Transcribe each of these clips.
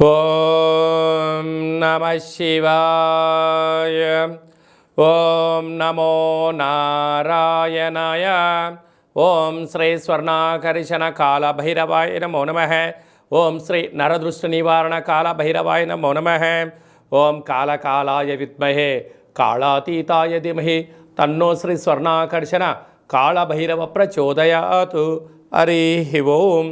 ఓం నమః శివాయ. ఓం నమో నారాయణాయ. ఓం శ్రీ స్వర్ణాకర్షణ కాల భైరవాయ నమో నమః. ఓం శ్రీ నరదృష్టి నివారణ కాల భైరవాయ నమో నమః. ఓం కాళకాలాయ విద్మహే కాళాతీతాయ ధీమహి తన్నో శ్రీ స్వర్ణాకర్షణ కాళభైరవ ప్రచోదయాతు. హరి ఓం.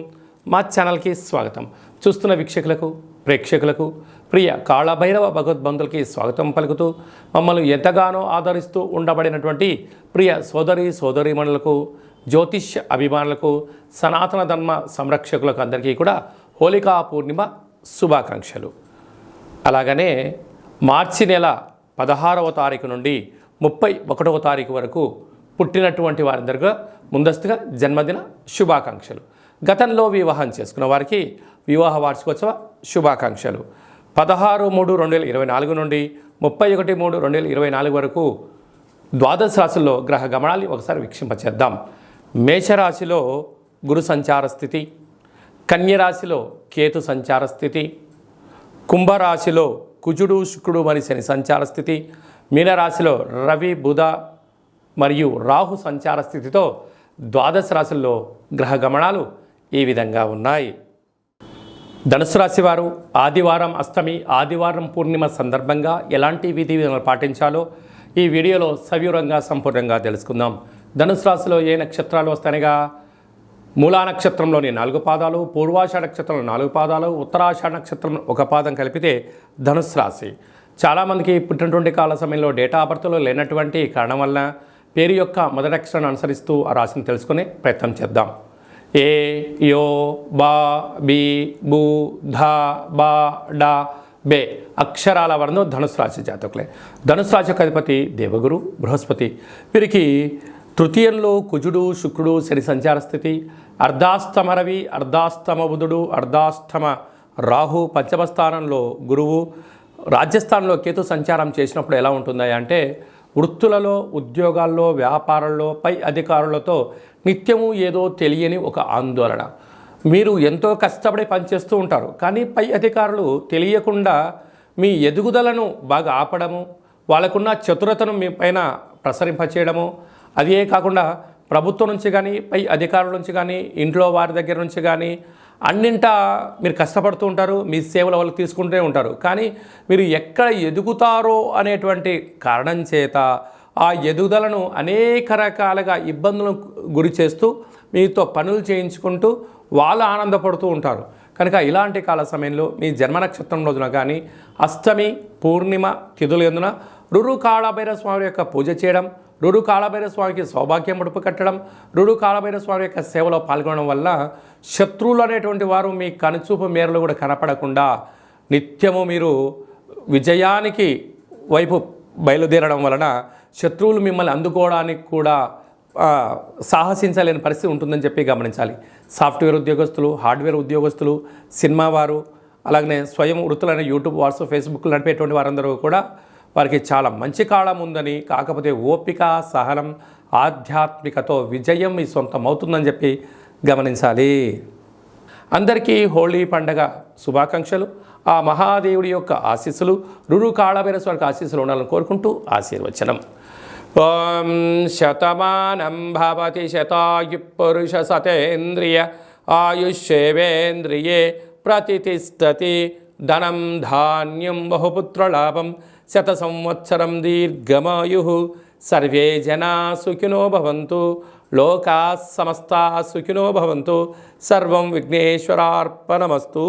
మా ఛానల్కి స్వాగతం. చూస్తున్న వీక్షకులకు, ప్రేక్షకులకు, ప్రియ కాళభైరవ భగవద్బంధులకి స్వాగతం పలుకుతూ మమ్మల్ని ఎంతగానో ఆదరిస్తూ ఉండబడినటువంటి ప్రియ సోదరీమణులకు, జ్యోతిష్య అభిమానులకు, సనాతన ధర్మ సంరక్షకులకు అందరికీ కూడా హోళికా పూర్ణిమ శుభాకాంక్షలు. అలాగనే మార్చి నెల 16వ తారీఖు నుండి 31వ తారీఖు వరకు పుట్టినటువంటి వారందరిగా ముందస్తుగా జన్మదిన శుభాకాంక్షలు. గతంలో వివాహం చేసుకున్న వారికి వివాహ వార్షికోత్సవ శుభాకాంక్షలు. 16/3/2024 నుండి 31/3/2024 వరకు ద్వాదశ రాశుల్లో గ్రహ గమనాన్ని ఒకసారి వీక్షింపచేద్దాం. మేషరాశిలో గురు సంచార స్థితి, కన్యరాశిలో కేతు సంచార స్థితి, కుంభరాశిలో కుజుడు శుక్రుడు మరియు శని సంచార స్థితి, మీనరాశిలో రవి బుధ మరియు రాహు సంచార స్థితితో ద్వాదశ రాశుల్లో గ్రహ గమనాలు ఈ విధంగా ఉన్నాయి. ధనుసు రాశి వారు ఆదివారం అష్టమి, ఆదివారం పూర్ణిమ సందర్భంగా ఎలాంటి విధి విధానాలు పాటించాలో ఈ వీడియోలో సవివరంగా సంపూర్ణంగా తెలుసుకుందాం. ధనుసు రాశిలో ఏ నక్షత్రాలు వస్తాయనగా మూలా నక్షత్రంలోని 4 పాదాలు, పూర్వాషాఢ నక్షత్రంలో 4 పాదాలు, ఉత్తరాషాఢ నక్షత్రం 1 పాదం కలిపితే ధనుసు రాశి. చాలామందికి పుట్టినటువంటి కాల సమయంలో డేటా ఆఫ్ బర్త్లో లేనటువంటి కారణం వల్ల పేరు యొక్క మొదటి అక్షరాన్ని అనుసరిస్తూ ఆ రాశిని తెలుసుకునే ప్రయత్నం చేద్దాం. ఏ, యో, బా, బి, బు, ధ, బా, డా, బే అక్షరాల వర్ణం ధనుసు రాశి జాతకులే. ధనుసు రాశి యొక్క అధిపతి దేవగురు బృహస్పతి. వీరికి తృతీయంలో కుజుడు శుక్రుడు శని సంచార స్థితి, అర్ధాష్టమ రవి, అర్ధాష్టమ బుధుడు, అర్ధాష్టమ రాహు, పంచమ స్థానంలో గురువు, రాజ్యస్థానంలో కేతు సంచారం చేసినప్పుడు ఎలా ఉంటుందా అంటే వృత్తులలో, ఉద్యోగాల్లో, వ్యాపారంలో పై అధికారులతో నిత్యము ఏదో తెలియని ఒక ఆందోళన. మీరు ఎంతో కష్టపడి పనిచేస్తూ ఉంటారు, కానీ పై అధికారులు తెలియకుండా మీ ఎదుగుదలను బాగా ఆపడము, వాళ్ళకున్న చతురతను మీ పైన ప్రసరింపచేయడము, అదే కాకుండా ప్రభుత్వం నుంచి కానీ, పై అధికారుల నుంచి కానీ, ఇంట్లో వారి దగ్గర నుంచి కానీ అన్నింటా మీరు కష్టపడుతూ ఉంటారు, మీ సేవలు వాళ్ళు తీసుకుంటూనే ఉంటారు. కానీ మీరు ఎక్కడ ఎదుగుతారో అనేటువంటి కారణం చేత ఆ ఎదుగుదలను అనేక రకాలుగా ఇబ్బందులకు గురి చేస్తూ మీతో పనులు చేయించుకుంటూ వాళ్ళు ఆనందపడుతూ ఉంటారు. కనుక ఇలాంటి కాల సమయంలో మీ జన్మ నక్షత్రం రోజున కానీ అష్టమి పూర్ణిమ తిథుల యందున రురు కాళభైరవ స్వామి యొక్క పూజ చేయడం, రురు కాళభైరవ స్వామికి సౌభాగ్యం ముడుపు కట్టడం, రురు కాళభైరవ స్వామి యొక్క సేవలో పాల్గొనడం వల్ల శత్రువులు అనేటువంటి వారు మీ కనుచూపు మేరలు కూడా కనపడకుండా నిత్యము మీరు విజయానికి వైపు బయలుదేరడం వలన శత్రువులు మిమ్మల్ని అందుకోవడానికి కూడా సాహసించలేని పరిస్థితి ఉంటుందని చెప్పి గమనించాలి. సాఫ్ట్వేర్ ఉద్యోగస్తులు, హార్డ్వేర్ ఉద్యోగస్తులు, సినిమా వారు, అలాగనే స్వయం వృత్తులైన యూట్యూబ్, వాట్సాప్, ఫేస్బుక్ నడిపేటువంటి వారందరూ కూడా వారికి చాలా మంచి కాలం ఉందని, కాకపోతే ఓపిక, సహనం, ఆధ్యాత్మికతో విజయం మీ సొంతం అవుతుందని చెప్పి గమనించాలి. అందరికీ హోళీ పండగ శుభాకాంక్షలు. ఆ మహాదేవుడి యొక్క ఆశీస్సులు, రురు కాళభైరవ స్వామికి ఆశీస్సులు ఉండాలని కోరుకుంటూ ఆశీర్వచనం. ఓం శతమానం భవతి శతాయు పురుష సతేంద్రియ ఆయుష్యేవేంద్రియే ప్రతిష్టతి ధనం ధాన్యం బహుపుత్రలాభం శత సంవత్సరం దీర్ఘమాయు. సర్వే జనా సుఖినో భవంతు, లోకా సమస్తా సుఖినో భవంతు. సర్వం విఘ్నేశ్వరార్పణమస్తు.